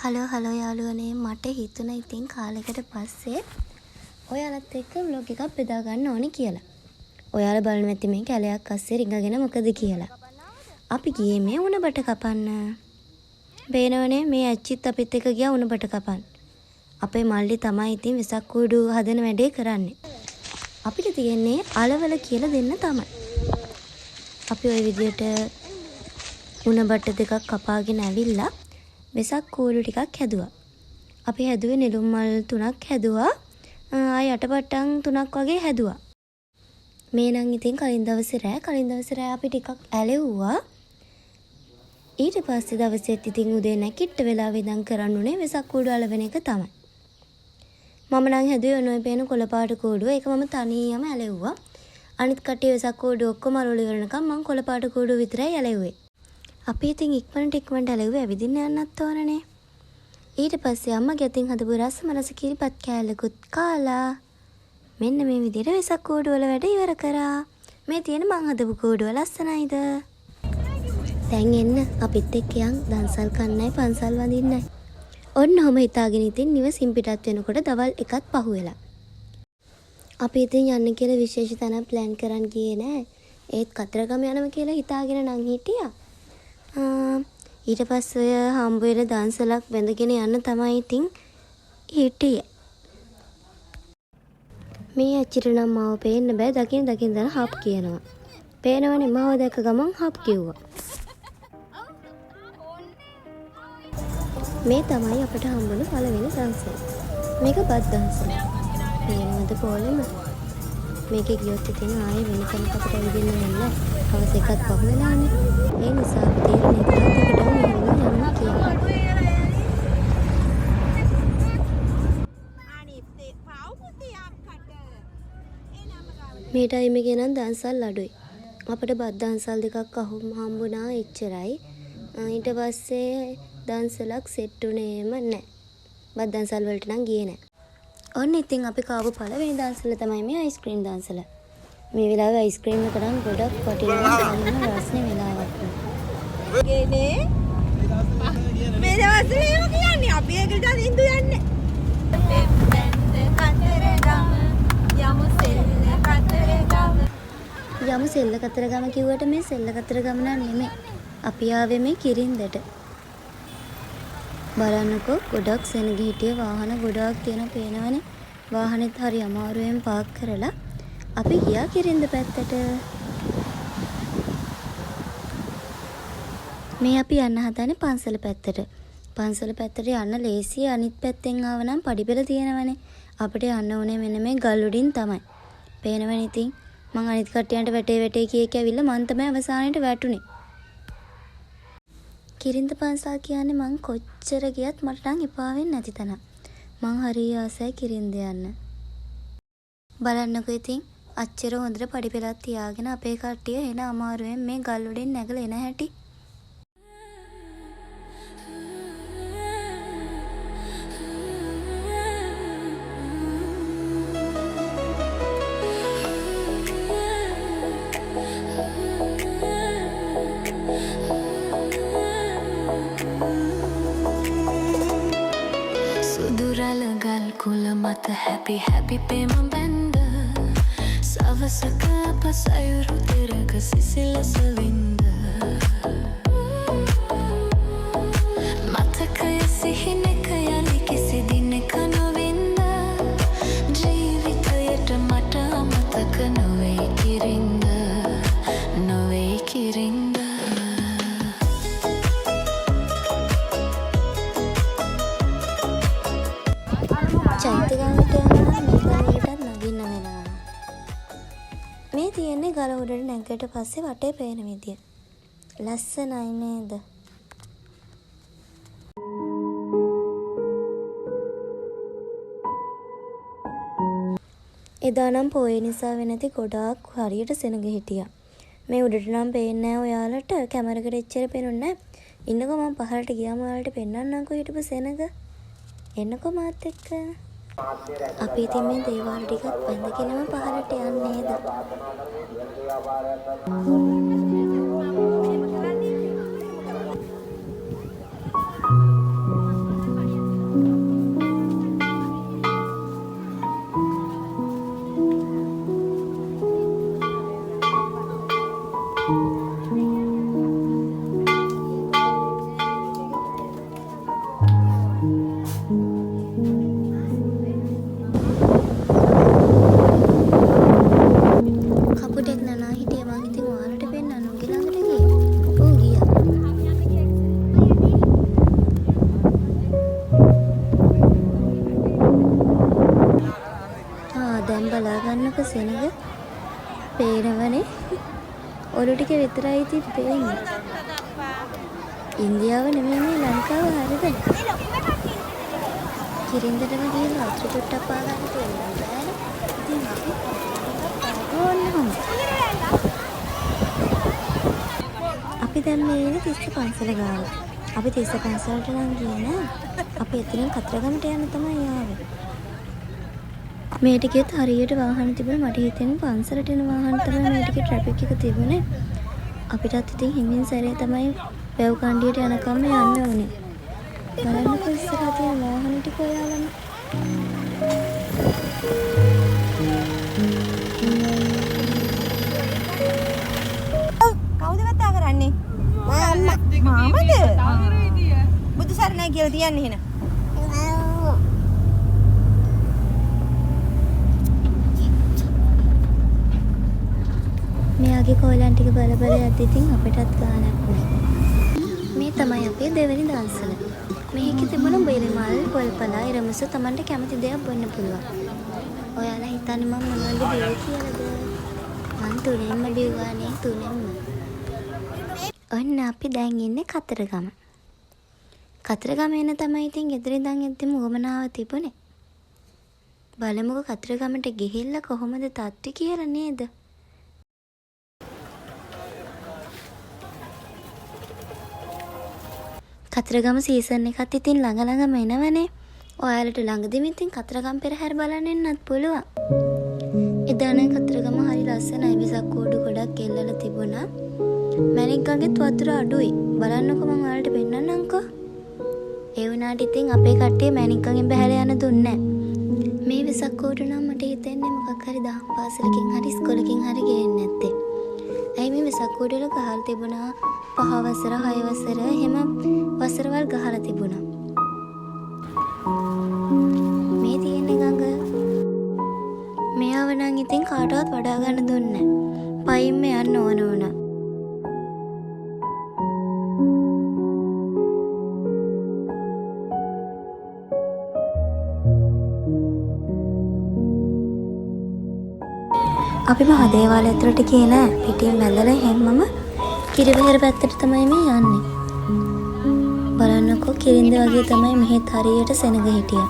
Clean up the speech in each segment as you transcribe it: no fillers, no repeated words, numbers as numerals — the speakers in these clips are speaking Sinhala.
හලෝ යාළුවනේ මට හිතුණා ඉතින් කාලෙකට පස්සේ ඔයාලත් එක්ක vlog එකක් බෙදා ගන්න ඕනේ කියලා. ඔයාලා බලන්න ඇති මේ කැලයක් අස්සේ රිංගගෙන මොකද කියලා. අපි ගියේ මේ උණබට කපන්න. බේනවනේ මේ ඇච්චිත් අපිත් එක්ක ගියා උණබට කපන්න. අපේ මල්ලි තමයි ඉතින් වෙසක් කූඩු හදන වැඩේ කරන්නේ. අපිට තියෙන්නේ අලවල කියලා දෙන්න තමයි. අපි ওই විදියට උණබට දෙකක් කපාගෙන ඇවිල්ලා වෙසක් කූඩු ටිකක් හැදුවා. අපි හැදුවේ නෙළුම් මල් 3ක් හැදුවා. ආය යටපට්ටම් 3ක් වගේ හැදුවා. මේ නම් ඉතින් කලින් දවසේ රෑ අපි ටිකක් ඇලෙව්වා. ඊට පස්සේ දවසෙත් ඉතින් උදේ නැගිට වෙලාවෙ ඉඳන් කරන්න උනේ වෙසක් කූඩු අලවන එක තමයි. මම නම් හැදුවේ ඔනෝයි පේන කොළපාට කූඩුව. ඒක මම තනියම ඇලෙව්වා. අනිත් කට්ටිය වෙසක් කූඩු ඔක්කොම අරවල ඉවරනකම් මම කොළපාට කූඩුව විතරයි ඇලෙව්වේ. අපි ඉතින් ඉක්මනට ඇලෙව්වේ ඇවිදින්න යන්නත් ඕනනේ. ඊට පස්සේ අම්මගේ අතින් හදපු රස කිරිපත් කෑල්ලකුත් කාලා මෙන්න මේ විදිහට වෙසක් කූඩු වල වැඩ ඉවර කරා. මේ තියෙන මං හදපු කූඩුව ලස්සනයිද? දැන් එන්න අපිත් එක්ක යන් දන්සල් කන්නයි පන්සල් වඳින්නයි. ඔන්න ඔහම හිතාගෙන ඉතින් නිවසින් පිටත් වෙනකොට දවල් එකත් පහුවෙලා. අපි ඉතින් යන්න කියලා විශේෂ තැනක් ප්ලෑන් කරන් ගියේ නෑ. ඒත් කතරගම යනවා කියලා හිතාගෙන නම් හිටියා. ඊට පස්සේ ඔය හම්බ වෙන දන්සලක් බැඳගෙන යන්න තමයි ඉතින් හිටියේ. මේ අච්චිට නම් මාව පේන්න බෑ. දකින් දන හප් කියනවා. පේනවනේ මාව දැක්ක ගමන් හප් කිව්වා. මේ තමයි අපට හම්බුණු පළවෙනි දන්සල. මේක බත් දන්සල. පේනවද පොළෙම? මේකේ ගියොත් ඉතින් ආයේ වෙන කෙනෙකුට ඇවිදින්න වෙන්නේ. හවස එකත් පහු වෙලානේ. ඒ නිසා අපි තීරණය කළා දෙකටම මෙහෙම යන්න කියලා. මේ ටයිම් එකේ නම් දන්සල් අඩුයි. අපිට බත් දන්සල් දෙකක් හම්බුණා එච්චරයි. ඊට පස්සේ දන්සලක් සෙට් උනේම නැහැ. බත් දන්සල් වලට නම් ගියේ නැහැ. ඔන්න ඉතින් අපි කාපු පළවෙනි දන්සල තමයි මේ අයිස්ක්‍රීම් දන්සල. මේ වෙලාවේ අයිස්ක්‍රීම් එක නම් ගොඩක් වටිනවා ගන්න රසනේ වෙලාවක්. ගේනේ මේ දවස්වල එහෙම කියන්නේ අපි ඒකට ඉඳු යන්නේ. යමු සෙල්ල කතරගම කිව්වට මේ සෙල්ල කතරගම නෙමෙයි. අපි ආවේ මේ කිරින්දට. බලන්නකෝ ගොඩක් සෙනග හිටිය වාහන ගොඩක් තියෙන පේනවනේ. වාහනෙත් හරි අමාරුවෙන් පාක් කරලා අපි ගියා කිරින්ද පැත්තට. මේ අපි යන්න හදන්නේ පන්සල පැත්තට. පන්සල පැත්තට යන්න ලේසියි. අනිත් පැත්තෙන් ආව නම් පඩිපෙළ තියෙනවනේ. අපිට යන්න ඕනේ මෙන්න මේ ගල් උඩින් තමයි. පේනවනේ ඉතින් මං අනිත් කට්ටියන්ට වැටේ කිය ඇවිල්ලා මං තමයි අවසානයේට වැටුනේ. කිරින්ද පන්සල් කියන්නේ මං කොච්චර ගියත් මට නම් එපා වෙන්නේ නැති තැන. මං හරිය ආසයි කිරින්ද යන්න. බලන්නකෝ ඉතින් අච්චර හොඳට පඩිපෙළක් තියාගෙන අපේ කට්ටිය එන අමාරුවෙන් මේ ගල් උඩින් නැගලා එන හැටි. සුදුරලගල් කුල මත හැපි පෙම බැන්ද සවසක අප සයුරු තිරක සිසිලස වින්ද මතකය සිහිනෙක යලි කිසි දිනෙක නොවින්ද ජීවිතයට මට අමතක නොවේ කිරින්ද නොවේ කිරින්ද චෛත්‍යගාමට යනවා මේ ගලවලටත් නගින්න වෙනවා. මේ තියෙන්නේ ගල උඩට නැග්ගට පස්සේ වටේ පේන විදිය. ලස්සනයි නේද? එදා නම් පොයේ නිසා වෙනති ගොඩාක් හරියට සෙනග හිටියා. මේ උඩට නම් පේන්නේ නැහැ ඔයාලට. කැමරකට එච්චර පේනුන්නේ නැහැ. ඉන්නකෝ මම පහළට ගියාම ඔයාලට පෙන්වන්නම්කෝ හිටපු සෙනග. එන්නකෝ මාත් එක්ක. අපි ඉතින් මේ දේවාල ටිකත් බැඳගෙනම පහළට යන්නේ නේද? කපුටෙක් නනා හිටිය මං ඉතින් ඔයාලට පෙන්නන්න උගේ ළඟට ගියේ. ඌ ගියා. දැන් බලා ගන්නකො සෙනග. පේනවනේ. ඔලු ටික විතරයි ඉතින් පේන්නේ. ඉන්දියාව නෙමෙයි මේ ලංකාව හරිද? කිරින්දටම ගිහලා වතුර චුට්ටක් පා ගන්න තියෙනවා බෑනේ. ඉතින් අපි ඕන්නම. අපි දැන් මේ ඉන්නේ තිස්ස පන්සල ගාව. අපි තිස්ස පන්සලට නම් ගියේ නෑ. අපි එතනින් කතරගමට යන්න තමයි ආවේ. මේ ටිකෙත් හරියට වාහන තිබුණා. මට හිතෙන්නේ පන්සලට එන වාහන තමයි මේ ටිකේ ට්‍රැෆික් එක තිබුණේ. අපිටත් ඉතින් හිමින් සැරේ තමයි වැව් කණ්ඩියට යනකම් යන්න ඕනේ. බලන්නකො ඉස්සරහ තියෙන වාහන ටික ඔයාලම. කවුද කතා කරන්නේ? මාමද? බුදු සරණයි කියලා තියන්නේ එහෙනම්. මෙයාගේ කෝලන් ටික බල බල යද්දි ඉතින් අපිටත් ගානක් නෑ. මේ තමයි අපේ දෙවෙනි දවසල. මේකේ තිබුණ බෙරි මල්, පොල්පලා, ඉරමුස Tamanට කැමති දේක් බොන්න පුළුවන්. ඔයාලා හිතන්නේ මම මොනවද බිව්වේ කියලාද? මං තුනෙන්ම බිව්වානේ තුනෙන්ම. ඔන්න අපි දැන් ඉන්නේ කතරගම. කතරගම එන තමයි ඉතින් ගෙදර ඉඳන් එද්දිම උවමනාව තිබුණේ. බලමුකෝ කතරගමට ගිහිල්ලා කොහොමද තත්ත්වය කියලා නේද? කතරගම සීසන් එකත් ඉතින් ළඟ ළඟම එනවනේ. ඔයාලට ළඟදිම ඉතින් කතරගම පෙරහැර බලන්න එන්නත් පුළුවන්. එදා නම් කතරගම හරි ලස්සනයි. විසක් කෝඩු ගොඩක් එල්ලලා තිබුණා. මැණික්ගඟෙත් වතුර අඩුයි. බලන්නකෝ මම ඔයාලට පෙන්නන්නම්කෝ. ඒ වුණාට ඉතින් අපේ කට්ටිය මැණික්ගඟෙන් බහැලා යන්න දුන්නේ නැහැ. මේ විසක් කෝඩු නම් මට හිතෙන්නේ මොකක් හරි දහම් පාසලකින් හරි ඉස්කෝලකින් හරි ගේන්නේ නැත්තේ. ඇයි මේ විසක් කෝඩු වල ගහලා තිබුණා 5 වසර 6 වසර එහෙම වසරවල් ගහලා තිබුණා. මේ තියෙන ගඟ මෙයාව නම් ඉතින් කාටවත් වඩා ගන්න දුන්නේ නැහැ. පයින්ම යන්න ඕන වුණා. අපි මහදේවාලය ඇතුළට ගියේ නෑ. පිටින් වැඳලා හැමම කිරිවෙහෙර පැත්තට තමයි මේ යන්නේ. බලන්නකෝ කිරින්ද වගේ තමයි මෙහෙත් හරියට සෙනග හිටියා.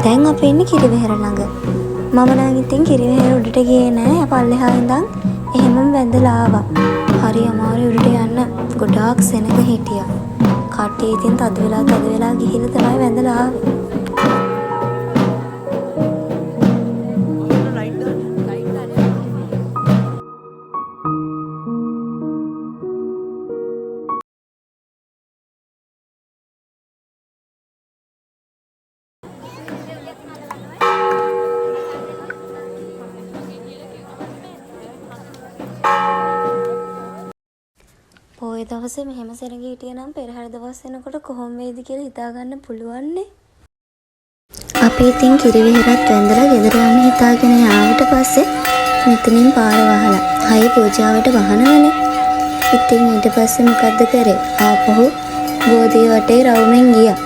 දැන් අපි ඉන්නේ කිරිවෙහෙර ළඟ. මම නම් ඉතින් කිරිවෙහෙර උඩට ගියේ නෑ. පල්ලෙහා ඉඳන් එහෙමම වැඳලා ආවා. හරි අමාරුයි උඩට යන්න. ගොඩාක් සෙනග හිටියා. කට්ටිය ඉතින් තද වෙලා ගිහිල්ලා තමයි වැඳලා ආවේ. පොය දවසේ මෙහෙම සෙනග හිටියා නම් පෙරහැර දවස් වෙනකොට කොහොම වේද කියලා හිතා ගන්න පුළුවන් නේ. අපි ඉතින් කිරිවෙහෙරත් වැඳලා ගෙදර යන්න හිතාගෙන ආවට පස්සේ මෙතනින් පාර වහලා හයි පූජාවට වහනවනේ. ඉතින් ඊට පස්සේ මොකද්ද කරේ? ආපහු බෝධිය වටේ රවුමෙන් ගියා.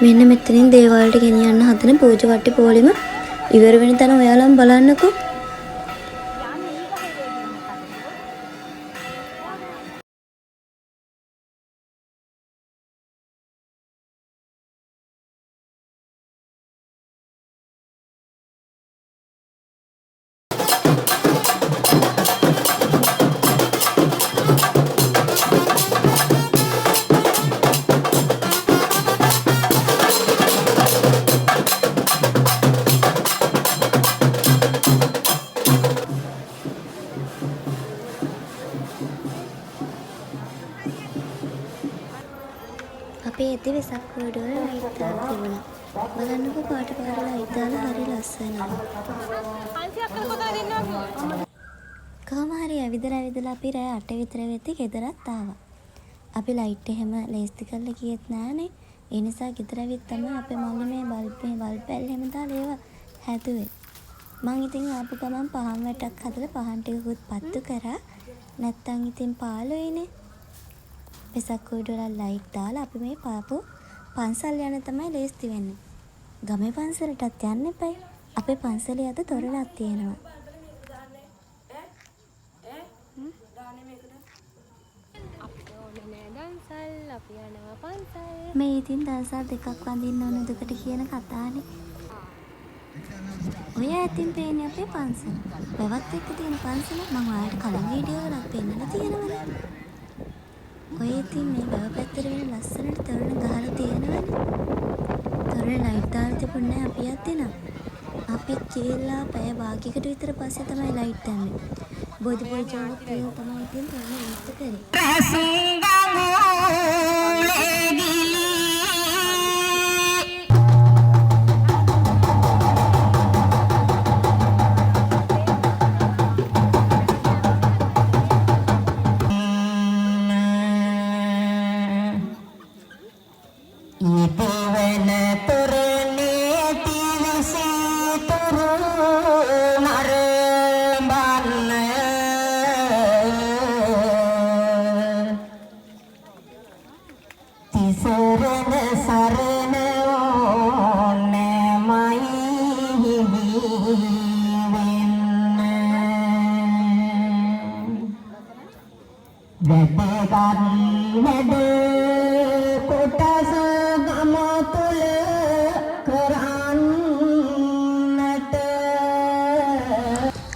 මෙන්න මෙතනින් දේවාලට ගෙනියන්න හදන පූජා වට්ටි පොලිම ඉවර වෙන තැන ඔයාලම බලන්නකෝ. අපේ ඇති වෙසක් කූඩුවල ලයිට් දාලා තිබුණා. බලන්නකෝ පාට පාට ලයිට් දාලා හරි ලස්සනයි. කොහොම හරි ඇවිදලා අපි රෑ 8 විතර වෙද්දි ගෙදරත් ආවා. අපි ලයිට් එහෙම ලේස්ති කරලා ගියෙත් නෑනේ. ඒ නිසා ගෙදර ඇවිත් තමයි අපේ මම්මි මේ බල්බ් එහෙම දාලා ඒවා හැදුවේ. මං ඉතින් ආපු ගමන් පහන් වැටක් හදලා පහන් ටිකකුත් පත්තු කරා. නැත්තම් ඉතින් පාළුවේනේ. වෙසක් කූඩුවල ලයිට් දාලා අපි මේ පාපු පන්සල් යන තමයි ලේස්ති වෙන්නේ. ගමේ පන්සලටත් යන්න එපයි. අපේ පන්සලේ අද තොරණක් තියෙනවා. මේ ඉතින් දවසක් දෙකක් වඳින්න ඕන දුකට කියන කතානේ. ඔය ඇතින් පේන්නේ අපේ පන්සල. වැවත් එක්ක තියෙන පන්සල මම ඔයාලට කලින් වීඩියෝ වලත් පෙන්නලා තියෙනවනේ. ඔය ඉතින් මේ වැව පැත්තට වෙන ලස්සනට තොරණ ගහලා තියෙනවනේ. තොරණ ලයිට් දාලා තිබුණේ අපි යද්දී අපිත් කියලා පැය භාගයකට විතර පස්සේ තමයි ලයිට් දැම්මේ. බොදු පොජාවක් කියලා තමයි ඉතින් තොරණ ඉස්ත කරේ.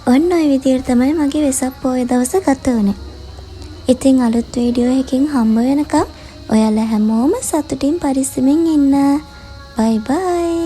ඔන්න ඔය විදිහට තමයි මගේ වෙසක් පොය දවස ගත වුනේ. ඉතින් අලුත් වීඩියෝ එකකින් හම්බ වෙනකම් ඔයාලා හැමෝම සතුටින් පරිස්සමින් ඉන්න. බයි බයි.